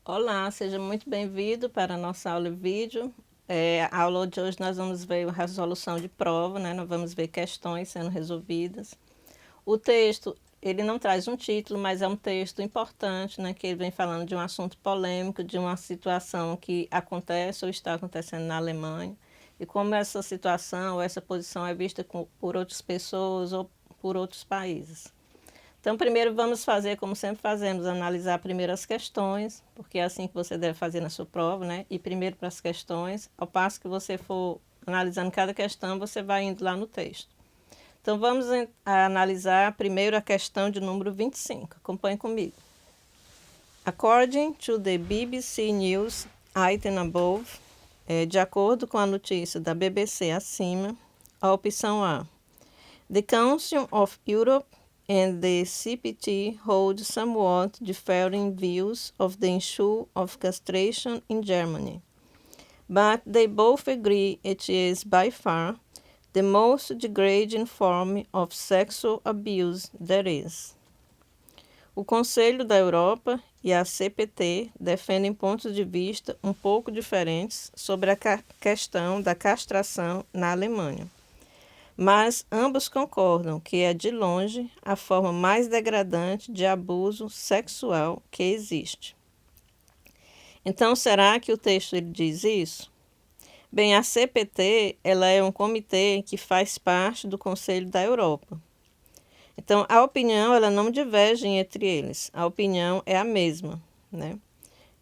Olá, seja muito bem-vindo para a nossa aula de vídeo. A aula de hoje nós vamos ver a resolução de prova, né? Nós vamos ver questões sendo resolvidas. O texto, ele não traz um título, mas é um texto importante, né? Que ele vem falando de um assunto polêmico, de uma situação que acontece ou está acontecendo na Alemanha. E como essa situação, essa posição é vista por outras pessoas ou por outros países. Então, primeiro vamos fazer, como sempre fazemos, analisar primeiro as questões, porque é assim que você deve fazer na sua prova, né? E primeiro para as questões, ao passo que você for analisando cada questão, você vai indo lá no texto. Então, vamos analisar primeiro a questão de número 25. Acompanhe comigo. According to the BBC News item above, de acordo com a notícia da BBC acima, a opção A. The Council of Europe and the CPT hold somewhat differing views of the issue of castration in Germany, but they both agree it is by far the most degrading form of sexual abuse there is. O Conselho da Europa e a CPT defendem pontos de vista um pouco diferentes sobre a questão da castração na Alemanha. Mas ambos concordam que é, de longe, a forma mais degradante de abuso sexual que existe. Então, será que o texto ele diz isso? Bem, a CPT ela é um comitê que faz parte do Conselho da Europa. Então, a opinião ela não diverge entre eles, a opinião é a mesma, né?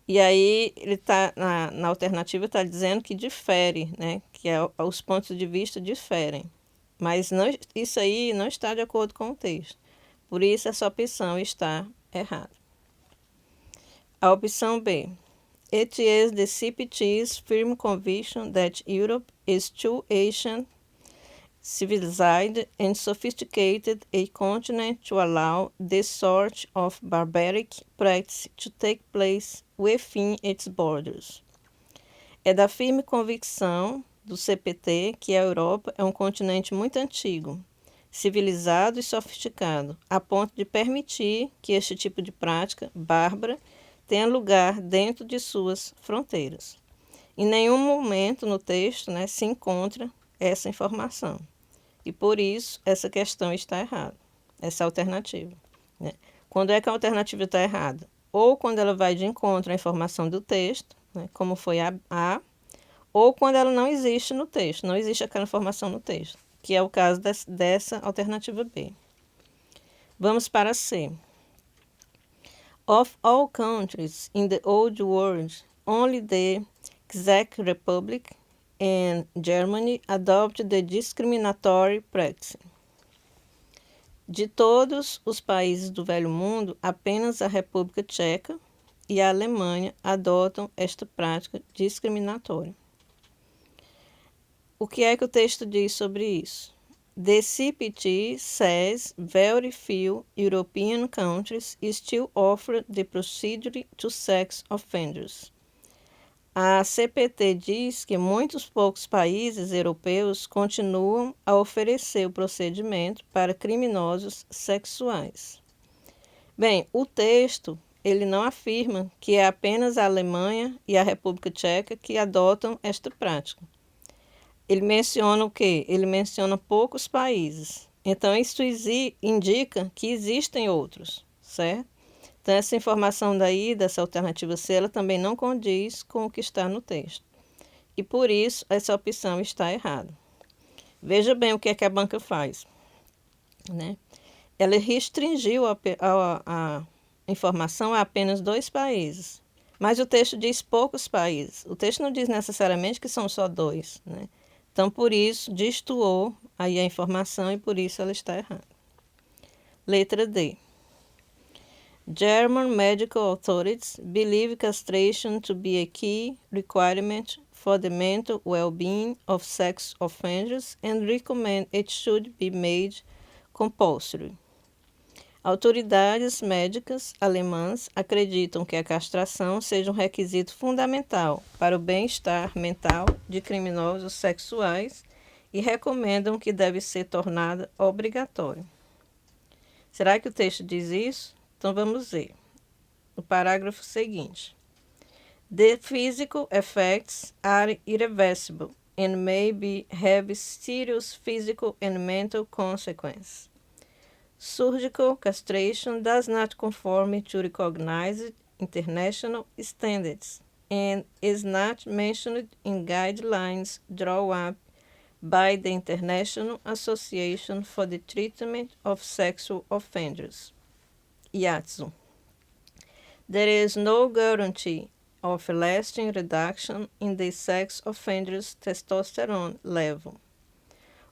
E aí, ele tá, na alternativa está dizendo que difere, né? Que os pontos de vista diferem. Mas não, isso aí não está de acordo com o texto. Por isso, essa opção está errada. A opção B. It is the CPT's firm conviction that Europe is too ancient, civilized and sophisticated a continent to allow this sort of barbaric practice to take place within its borders. É da firme convicção do CPT que a Europa é um continente muito antigo, civilizado e sofisticado, a ponto de permitir que este tipo de prática bárbara tenha lugar dentro de suas fronteiras. Em nenhum momento no texto, né, se encontra essa informação. E por isso essa questão está errada, essa alternativa, né? Quando é que a alternativa está errada? Ou quando ela vai de encontro à informação do texto, né, como foi a ou quando ela não existe no texto, não existe aquela informação no texto, que é o caso dessa alternativa B. Vamos para C. Of all countries in the old world, only the Czech Republic and Germany adopted the discriminatory practice. De todos os países do Velho Mundo, apenas a República Tcheca e a Alemanha adotam esta prática discriminatória. O que é que o texto diz sobre isso? The CPT says very few European countries still offer the procedure to sex offenders. A CPT diz que muitos poucos países europeus continuam a oferecer o procedimento para criminosos sexuais. Bem, o texto ele não afirma que é apenas a Alemanha e a República Tcheca que adotam esta prática. Ele menciona o quê? Ele menciona poucos países. Então, isso indica que existem outros, certo? Então, essa informação daí, dessa alternativa C, ela também não condiz com o que está no texto. E, por isso, essa opção está errada. Veja bem o que é que a banca faz, né? Ela restringiu a informação a apenas 2 países. Mas o texto diz poucos países. O texto não diz necessariamente que são só 2, né? Então, por isso, destoou aí a informação e por isso ela está errada. Letra D. German medical authorities believe castration to be a key requirement for the mental well-being of sex offenders and recommend it should be made compulsory. Autoridades médicas alemãs acreditam que a castração seja um requisito fundamental para o bem-estar mental de criminosos sexuais e recomendam que deve ser tornada obrigatória. Será que o texto diz isso? Então vamos ver. No parágrafo seguinte. The physical effects are irreversible and have serious physical and mental consequences. Surgical castration does not conform to recognized international standards and is not mentioned in guidelines drawn up by the International Association for the Treatment of Sexual Offenders, IATSE. There is no guarantee of a lasting reduction in the sex offenders' testosterone level.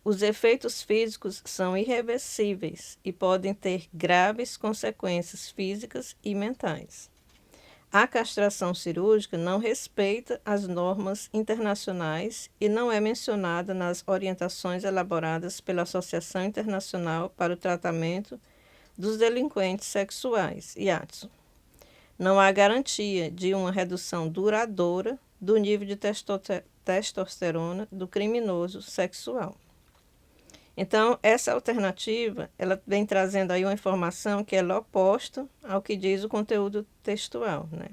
Os efeitos físicos são irreversíveis e podem ter graves consequências físicas e mentais. A castração cirúrgica não respeita as normas internacionais e não é mencionada nas orientações elaboradas pela Associação Internacional para o Tratamento dos Delinquentes Sexuais, IATSE. Não há garantia de uma redução duradoura do nível de testosterona do criminoso sexual. Então, essa alternativa, ela vem trazendo aí uma informação que é oposta ao que diz o conteúdo textual, né?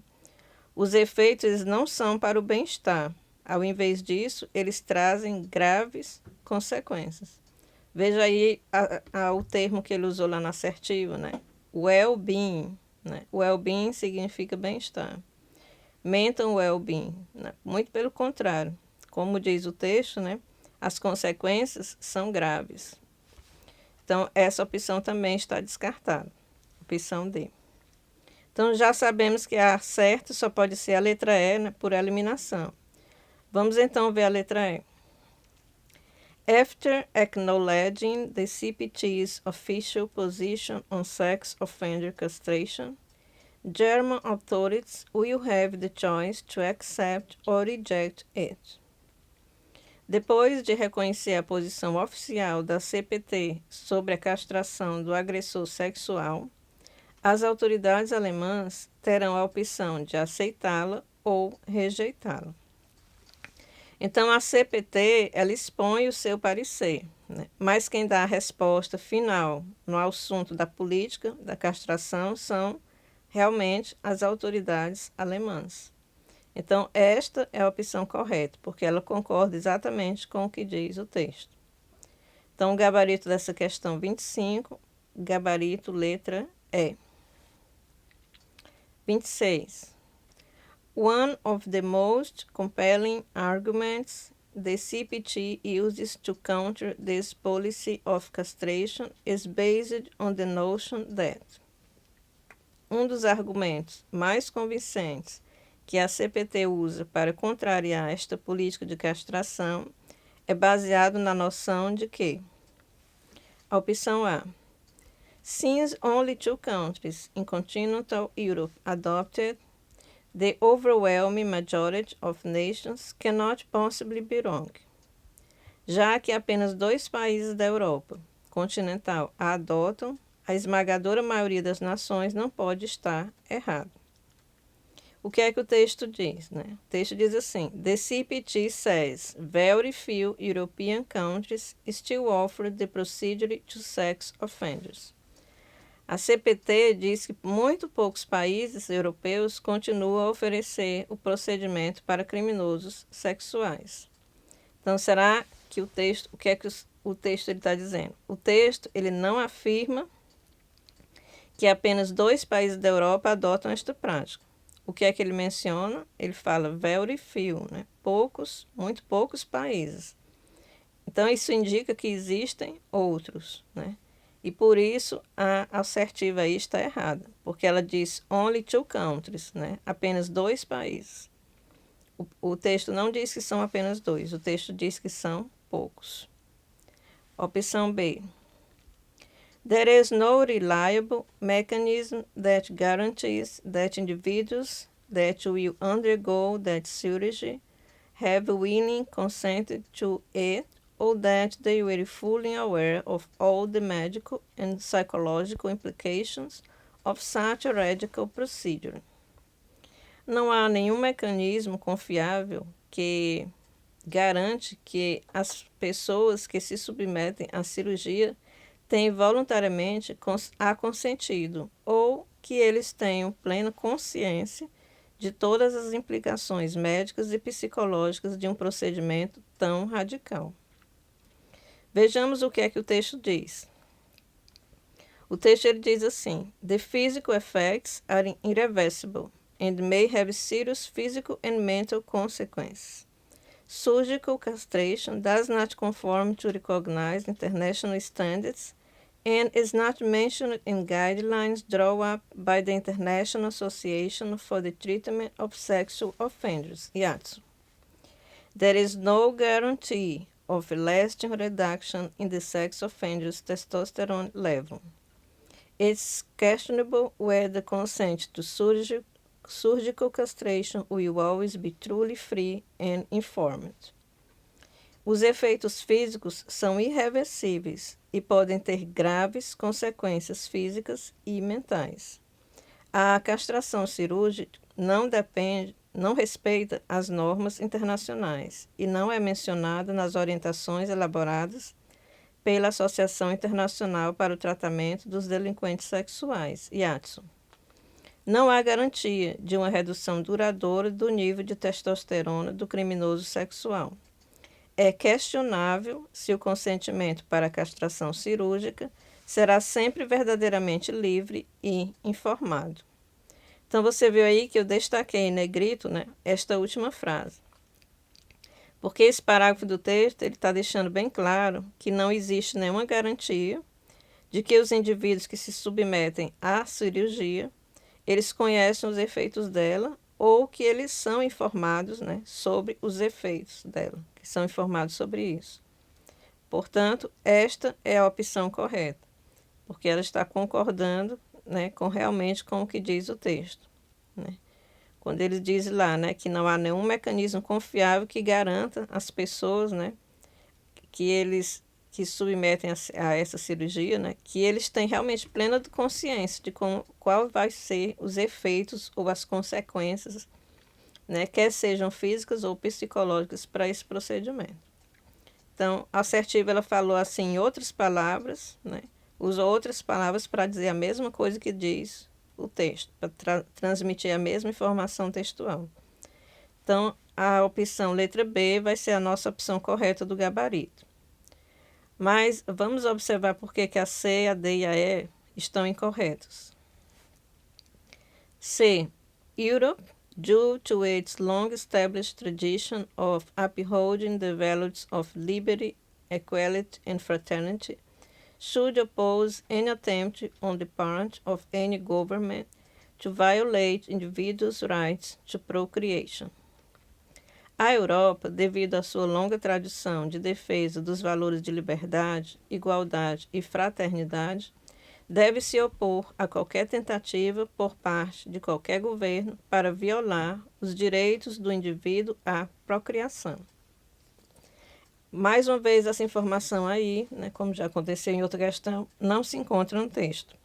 Os efeitos não são para o bem-estar. Ao invés disso, eles trazem graves consequências. Veja aí o termo que ele usou lá na assertiva, né? Well-being, né? Well-being significa bem-estar. Mental well-being, né? Muito pelo contrário. Como diz o texto, né? As consequências são graves. Então, essa opção também está descartada. Opção D. Então, já sabemos que a certa só pode ser a letra E, né, por eliminação. Vamos então ver a letra E. After acknowledging the CPT's official position on sex offender castration, German authorities will have the choice to accept or reject it. Depois de reconhecer a posição oficial da CPT sobre a castração do agressor sexual, as autoridades alemãs terão a opção de aceitá-la ou rejeitá-la. Então, a CPT, ela expõe o seu parecer, né? Mas quem dá a resposta final no assunto da política da castração são realmente as autoridades alemãs. Então, esta é a opção correta, porque ela concorda exatamente com o que diz o texto. Então, o gabarito dessa questão 25, gabarito letra E. 26. One of the most compelling arguments the CPT uses to counter this policy of castration is based on the notion that um dos argumentos mais convincentes que a CPT usa para contrariar esta política de castração é baseado na noção de que a opção A. Since only 2 countries in continental Europe adopted, the overwhelming majority of nations cannot possibly be wrong. Já que apenas 2 países da Europa continental a adotam, a esmagadora maioria das nações não pode estar errado. O que é que o texto diz, né? O texto diz assim: The CPT says very few European countries still offer the procedure to sex offenders. A CPT diz que muito poucos países europeus continuam a oferecer o procedimento para criminosos sexuais. Então, será que o texto, o que é que o texto está dizendo? O texto ele não afirma que apenas 2 países da Europa adotam esta prática. O que é que ele menciona? Ele fala very few, né? Poucos, muito poucos países. Então, isso indica que existem outros, né? E por isso a assertiva aí está errada, porque ela diz only 2 countries, né? Apenas 2 países. O texto não diz que são apenas 2, o texto diz que são poucos. Opção B. There is no reliable mechanism that guarantees that individuals that will undergo that surgery have willing consented to it or that they were fully aware of all the medical and psychological implications of such a radical procedure. Não há nenhum mecanismo confiável que garante que as pessoas que se submetem à cirurgia têm voluntariamente consentido ou que eles tenham plena consciência de todas as implicações médicas e psicológicas de um procedimento tão radical. Vejamos o que é que o texto diz. O texto ele diz assim: The physical effects are irreversible and may have serious physical and mental consequences. Surgical castration does not conform to recognized international standards and is not mentioned in guidelines drawn up by the International Association for the Treatment of Sexual Offenders, IATSE. There is no guarantee of a lasting reduction in the sex offender's testosterone level. It's questionable whether consent to surgical castration will always be truly free and informed. Os efeitos físicos são irreversíveis e podem ter graves consequências físicas e mentais. A castração cirúrgica não respeita as normas internacionais e não é mencionada nas orientações elaboradas pela Associação Internacional para o Tratamento dos Delinquentes Sexuais, IATSE. Não há garantia de uma redução duradoura do nível de testosterona do criminoso sexual. É questionável se o consentimento para a castração cirúrgica será sempre verdadeiramente livre e informado. Então, você viu aí que eu destaquei em negrito, né, esta última frase. Porque esse parágrafo do texto ele está deixando bem claro que não existe nenhuma garantia de que os indivíduos que se submetem à cirurgia, eles conhecem os efeitos dela ou que eles são informados, né, sobre os efeitos dela, que são informados sobre isso. Portanto, esta é a opção correta, porque ela está concordando, né, realmente com o que diz o texto, né? Quando ele diz lá, né, que não há nenhum mecanismo confiável que garanta às pessoas, né, que eles que submetem a essa cirurgia, né, que eles têm realmente plena consciência de qual vai ser os efeitos ou as consequências, né, quer sejam físicas ou psicológicas para esse procedimento. Então, a assertiva ela falou assim em outras palavras, né, usou outras palavras para dizer a mesma coisa que diz o texto, para transmitir a mesma informação textual. Então, a opção letra B vai ser a nossa opção correta do gabarito. Mas vamos observar por que a C, a D e a E estão incorretos. C. Europe, due to its long-established tradition of upholding the values of liberty, equality and fraternity, should oppose any attempt on the part of any government to violate individuals' rights to procreation. A Europa, devido à sua longa tradição de defesa dos valores de liberdade, igualdade e fraternidade, deve se opor a qualquer tentativa por parte de qualquer governo para violar os direitos do indivíduo à procriação. Mais uma vez, essa informação aí, né, como já aconteceu em outra questão, não se encontra no texto.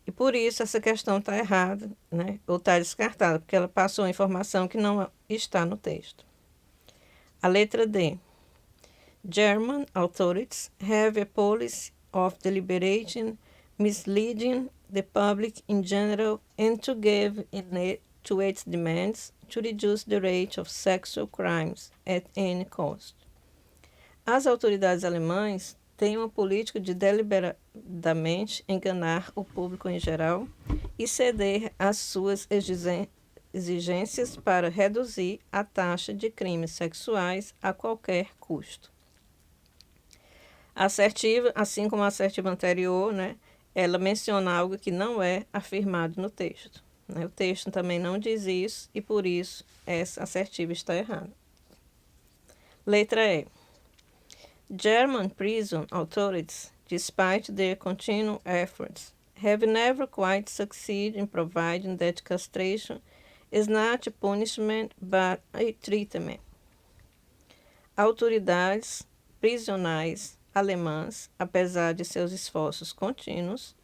E por isso essa questão está errada, né, ou está descartada, porque ela passou a informação que não está no texto. A letra D. German authorities have a policy of deliberating, misleading the public in general and to give in to its demands to reduce the rate of sexual crimes at any cost. As autoridades alemãs têm uma política de deliberadamente enganar o público em geral e ceder às suas exigências para reduzir a taxa de crimes sexuais a qualquer custo. A assertiva, assim como a assertiva anterior, né, ela menciona algo que não é afirmado no texto, né? O texto também não diz isso e, por isso, essa assertiva está errada. Letra E. German prison authorities, despite their continual efforts, have never quite succeeded in providing that castration is not a punishment but a treatment. Autoridades prisionais alemãs, apesar de seus esforços contínuos,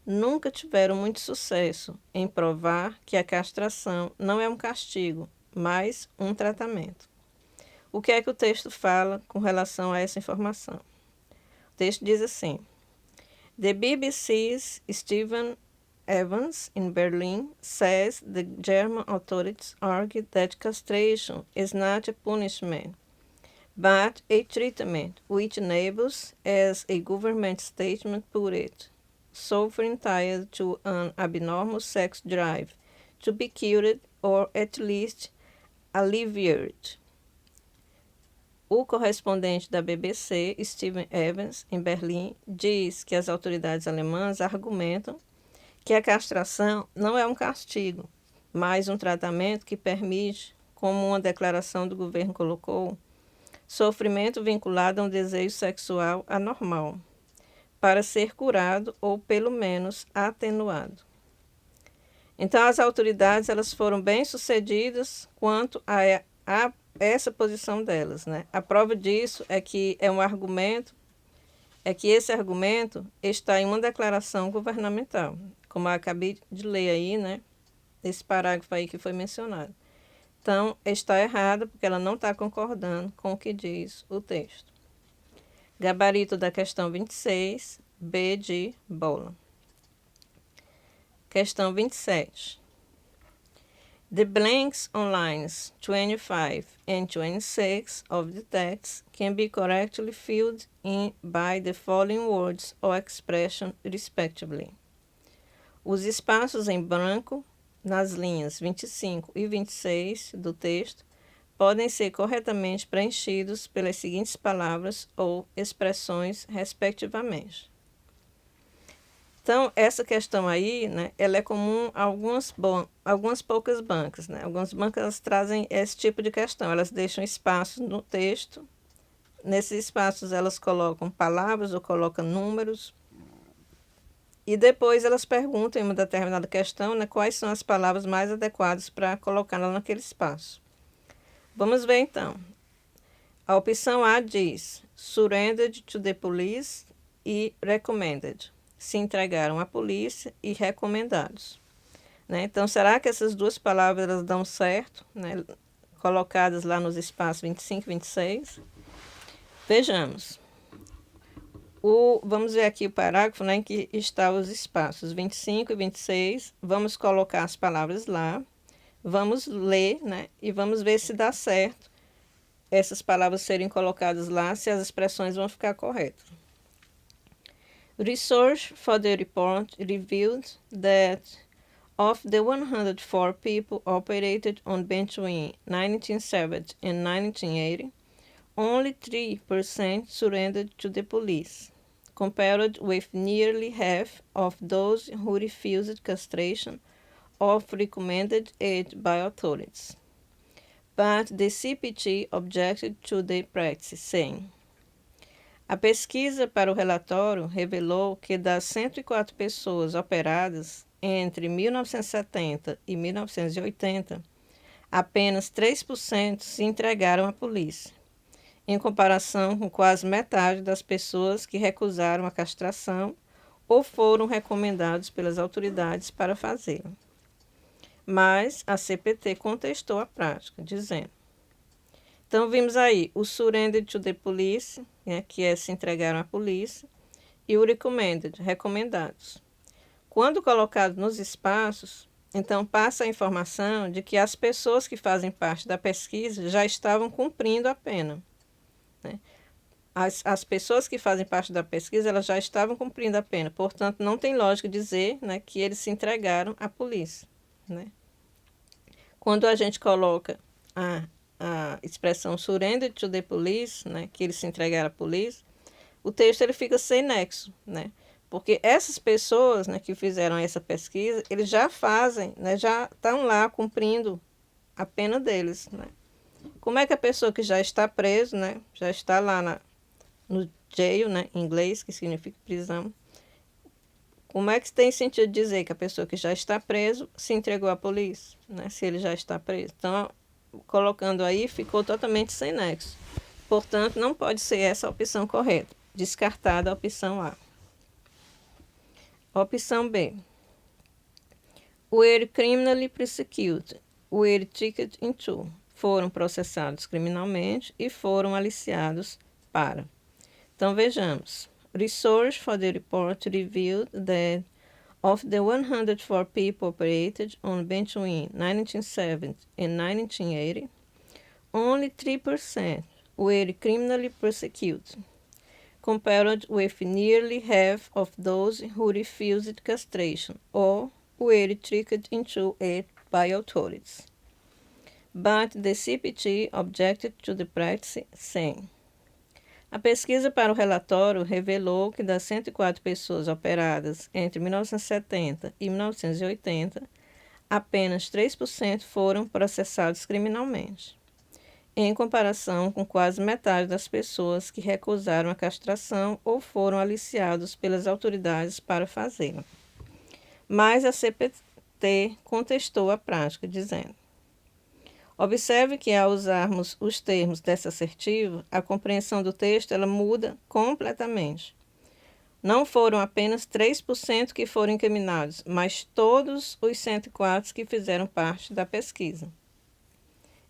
nunca tiveram muito sucesso em provar que a castração não é um castigo, mas um tratamento. O que é que o texto fala com relação a essa informação? O texto diz assim: The BBC's Stephen Evans in Berlin says the German authorities argue that castration is not a punishment, but a treatment which enables, as a government statement put it, suffering tied to an abnormal sex drive to be cured or at least alleviated. O correspondente da BBC, Steven Evans, em Berlim, diz que as autoridades alemãs argumentam que a castração não é um castigo, mas um tratamento que permite, como uma declaração do governo colocou, sofrimento vinculado a um desejo sexual anormal, para ser curado ou pelo menos atenuado. Então, as autoridades elas foram bem-sucedidas quanto a essa posição delas, né? A prova disso é que esse argumento está em uma declaração governamental, como eu acabei de ler aí, né? Esse parágrafo aí que foi mencionado. Então, está errada porque ela não está concordando com o que diz o texto. Gabarito da questão 26, B de bola. Questão 27. The blanks on lines 25 and 26 of the text can be correctly filled in by the following words or expression respectively. Os espaços em branco nas linhas 25 e 26 do texto podem ser corretamente preenchidos pelas seguintes palavras ou expressões, respectivamente. Então, essa questão aí, né, ela é comum a algumas poucas bancas, né? Algumas bancas trazem esse tipo de questão, elas deixam espaço no texto, nesses espaços elas colocam palavras ou colocam números, e depois elas perguntam em uma determinada questão, né, quais são as palavras mais adequadas para colocá-la naquele espaço. Vamos ver então. A opção A diz surrendered to the police e recommended. Se entregaram à polícia e recomendados. Né? Então, será que essas duas palavras elas dão certo, né? Colocadas lá nos espaços 25 e 26? Vejamos. Vamos ver aqui o parágrafo, né, em que estão os espaços 25 e 26. Vamos colocar as palavras lá. Vamos ler, né, e vamos ver se dá certo essas palavras serem colocadas lá, se as expressões vão ficar corretas. Research for the report revealed that of the 104 people operated on between 1970 and 1980, only 3% surrendered to the police, compared with nearly half of those who refused castration or recommended it by authorities. But the CPT objected to the practice, saying, a pesquisa para o relatório revelou que das 104 pessoas operadas entre 1970 e 1980, apenas 3% se entregaram à polícia, em comparação com quase metade das pessoas que recusaram a castração ou foram recomendados pelas autoridades para fazê-lo. Mas a CPT contestou a prática, dizendo: então, vimos aí o surrender to the police, né, que é se entregaram à polícia, e o recommended, recomendados. Quando colocado nos espaços, então passa a informação de que as pessoas que fazem parte da pesquisa já estavam cumprindo a pena. Né? As pessoas que fazem parte da pesquisa, elas já estavam cumprindo a pena, portanto, não tem lógica dizer, né, que eles se entregaram à polícia. Né? Quando a gente coloca a expressão surrender to the police, né, que eles se entregaram à polícia, o texto ele fica sem nexo, né, porque essas pessoas, né, que fizeram essa pesquisa, eles já fazem, né, já estão lá cumprindo a pena deles. Né. Como é que a pessoa que já está preso, né, já está lá no jail, né, em inglês, que significa prisão, como é que tem sentido dizer que a pessoa que já está preso se entregou à polícia, né, se ele já está preso? Então, colocando aí, ficou totalmente sem nexo. Portanto, não pode ser essa a opção correta. Descartada a opção A. Opção B. Were criminally prosecuted, were tricked into. Foram processados criminalmente e foram aliciados para. Então, vejamos. Research for the report revealed that Of the 104 people operated on between 1970 and 1980, only 3% were criminally prosecuted, compared with nearly half of those who refused castration or were tricked into it by authorities. But the CPT objected to the practice, saying: a pesquisa para o relatório revelou que das 104 pessoas operadas entre 1970 e 1980, apenas 3% foram processados criminalmente, em comparação com quase metade das pessoas que recusaram a castração ou foram aliciados pelas autoridades para fazê-lo. Mas a CPT contestou a prática, dizendo: observe que ao usarmos os termos dessa assertiva, a compreensão do texto ela muda completamente. Não foram apenas 3% que foram incriminados, mas todos os 104 que fizeram parte da pesquisa.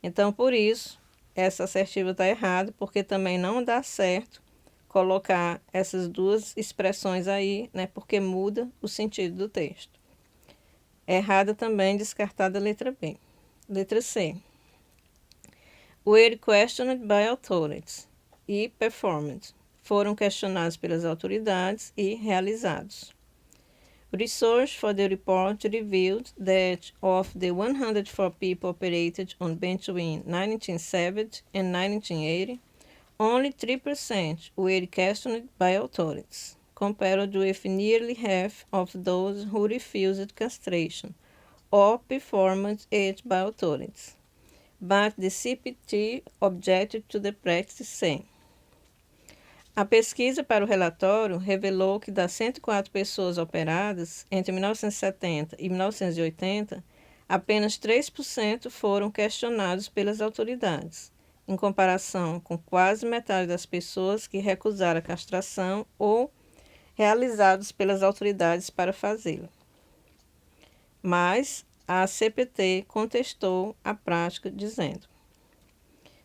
Então, por isso, essa assertiva está errada, porque também não dá certo colocar essas duas expressões aí, né, porque muda o sentido do texto. Errada também, descartada a letra B. Letra C. Were questioned by authorities e performed. Foram questionados pelas autoridades e realizados. Research for the report revealed that of the 104 people operated on between 1970 and 1980, only 3% were questioned by authorities, compared with nearly half of those who refused castration or performed it by authorities. But the CPT objected to the practice, saying: a pesquisa para o relatório revelou que das 104 pessoas operadas entre 1970 e 1980, apenas 3% foram questionados pelas autoridades, em comparação com quase metade das pessoas que recusaram a castração ou realizados pelas autoridades para fazê-lo. Mas a CPT contestou a prática, dizendo: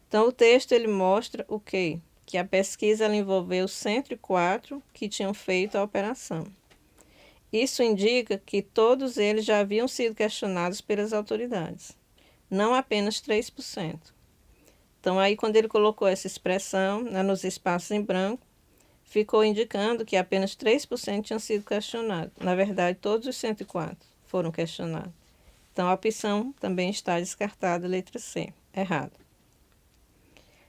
então o texto ele mostra o quê? Que a pesquisa ela envolveu 104 que tinham feito a operação. Isso indica que todos eles já haviam sido questionados pelas autoridades, não apenas 3%. Então aí quando ele colocou essa expressão, né, nos espaços em branco, ficou indicando que apenas 3% tinham sido questionados. Na verdade, todos os 104 foram questionados. Então, a opção também está descartada, letra C, errado.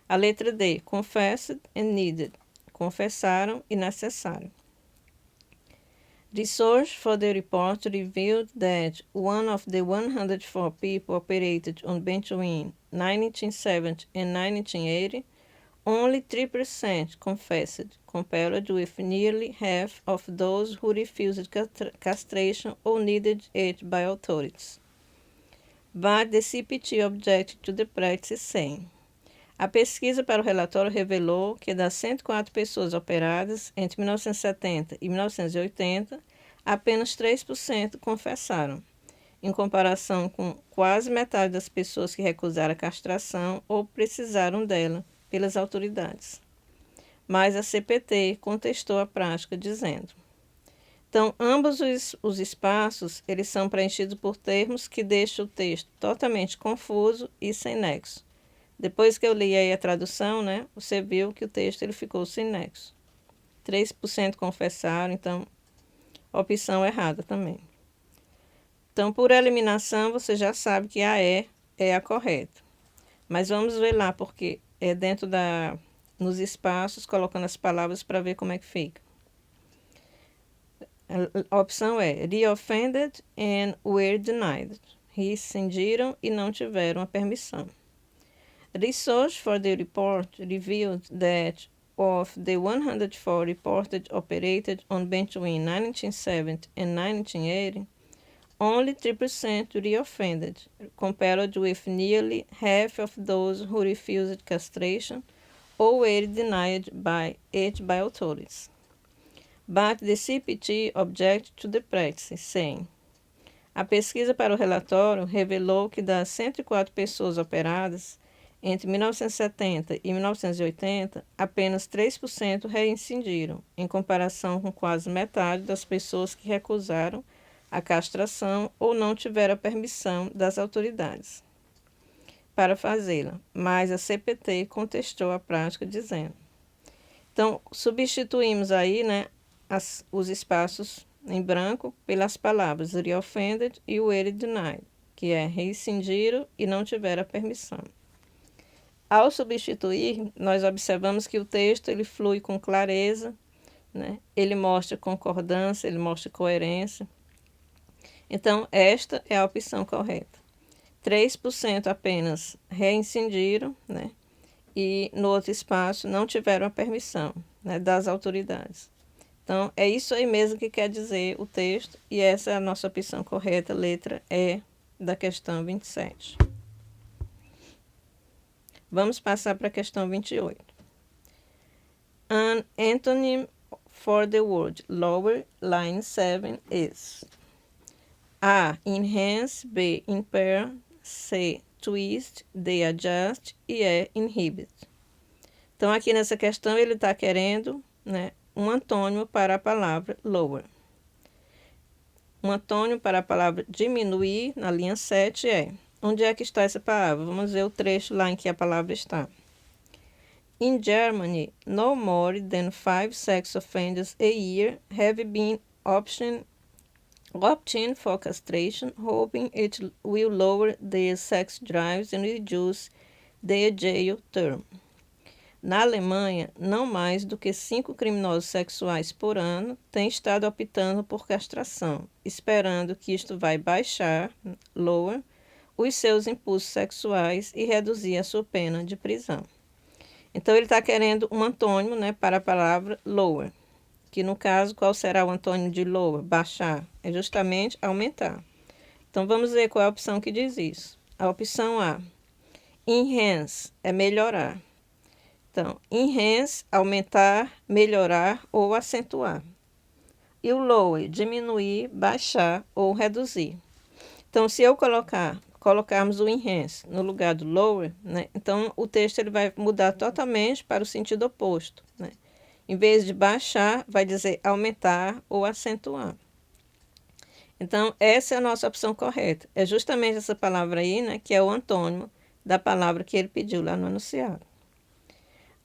A letra D, confessed and needed, confessaram e necessário. Research for the report revealed that one of the 104 people operated on between 1970 and 1980, only 3% confessed, compared with nearly half of those who refused castration or needed it by authorities. But the CPT objected to the practice, saying: a pesquisa para o relatório revelou que das 104 pessoas operadas entre 1970 e 1980, apenas 3% confessaram, em comparação com quase metade das pessoas que recusaram a castração ou precisaram dela pelas autoridades. Mas a CPT contestou a prática, dizendo: então, ambos os espaços eles são preenchidos por termos que deixam o texto totalmente confuso e sem nexo. Depois que eu li aí a tradução, né, você viu que o texto ele ficou sem nexo. 3% confessaram, então, opção errada também. Então, por eliminação, você já sabe que a E é a correta. Mas vamos ver lá, porque é dentro nos espaços, colocando as palavras para ver como é que fica. A opção é reoffended and were denied. Rescindiram e não tiveram a permissão. Research for the report revealed that of the 104 reported operated on between 1970 and 1980, only 3% reoffended, compared with nearly half of those who refused castration or were denied it by authorities. But the CPT objected to the practice, saying: a pesquisa para o relatório revelou que das 104 pessoas operadas entre 1970 e 1980, apenas 3% reincindiram, em comparação com quase metade das pessoas que recusaram a castração ou não tiver a permissão das autoridades para fazê-la, mas a CPT contestou a prática dizendo. Então, substituímos aí, né, os espaços em branco pelas palavras reoffended e were denied, que é rescindiram e não tiveram a permissão. Ao substituir, nós observamos que o texto ele flui com clareza, né? Ele mostra concordância, ele mostra coerência. Então, esta é a opção correta. 3% apenas reincindiram, né? E no outro espaço não tiveram a permissão, né, das autoridades. Então, é isso aí mesmo que quer dizer o texto, e essa é a nossa opção correta, letra E da questão 27. Vamos passar para a questão 28. An antonym for the word lower, line 7 is A. Enhance, B. Impair, C. Twist, D. Adjust e E. Inhibit. Então, aqui nessa questão, ele está querendo, né, um antônimo para a palavra lower. Um antônimo para a palavra diminuir, na linha 7, é... Onde é que está essa palavra? Vamos ver o trecho lá em que a palavra está. In Germany, no more than 5 sex offenders a year have been opting for castration, hoping it will lower their sex drives and reduce their jail term. Na Alemanha, não mais do que 5 criminosos sexuais por ano têm estado optando por castração, esperando que isto vai baixar, lower, os seus impulsos sexuais e reduzir a sua pena de prisão. Então, ele está querendo um antônimo, né, para a palavra lower, que no caso, qual será o antônimo de lower? Baixar. É justamente aumentar. Então, vamos ver qual é a opção que diz isso. A opção A, enhance, é melhorar. Então, enhance, aumentar, melhorar ou acentuar. E o lower, diminuir, baixar ou reduzir. Então, se eu colocarmos o enhance no lugar do lower, né, então o texto ele vai mudar totalmente para o sentido oposto, né? Em vez de baixar, vai dizer aumentar ou acentuar. Então, essa é a nossa opção correta. É justamente essa palavra aí, né, que é o antônimo da palavra que ele pediu lá no enunciado.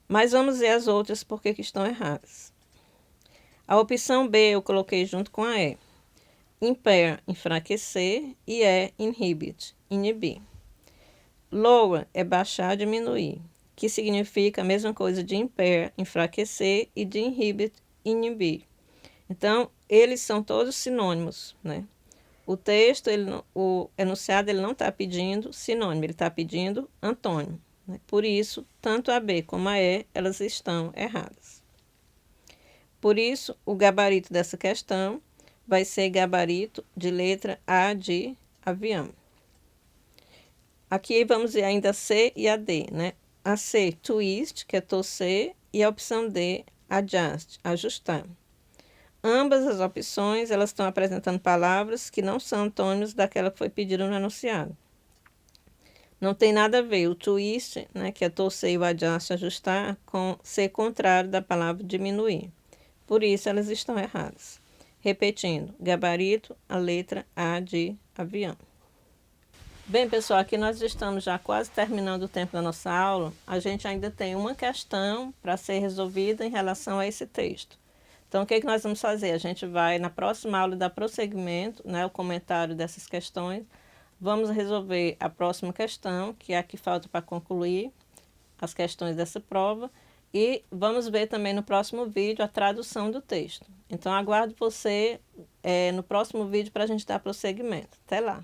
Mas vamos ver as outras porque que estão erradas. A opção B eu coloquei junto com a E. Impair, enfraquecer, e E, inhibit, inibir. Lower é baixar, diminuir, que significa a mesma coisa de impair, enfraquecer, e de inhibit, inibir. Então, eles são todos sinônimos, né? O texto, o enunciado, ele não está pedindo sinônimo, ele está pedindo antônimo, né? Por isso, tanto a B como a E, elas estão erradas. Por isso, o gabarito dessa questão vai ser gabarito de letra A de avião. Aqui vamos ver ainda a C e a D, né? A C, twist, que é torcer, e a opção D, adjust, ajustar. Ambas as opções, elas estão apresentando palavras que não são antônimos daquela que foi pedida no enunciado. Não tem nada a ver o twist, né, que é torcer, e o adjust, ajustar, com ser contrário da palavra diminuir. Por isso, elas estão erradas. Repetindo, gabarito, a letra A de avião. Bem, pessoal, aqui nós estamos já quase terminando o tempo da nossa aula. A gente ainda tem uma questão para ser resolvida em relação a esse texto. Então, o que nós vamos fazer? A gente vai, na próxima aula, dar prosseguimento, né, o comentário dessas questões. Vamos resolver a próxima questão, que é a que falta para concluir as questões dessa prova. E vamos ver também no próximo vídeo a tradução do texto. Então, aguardo você no próximo vídeo para a gente dar prosseguimento. Até lá!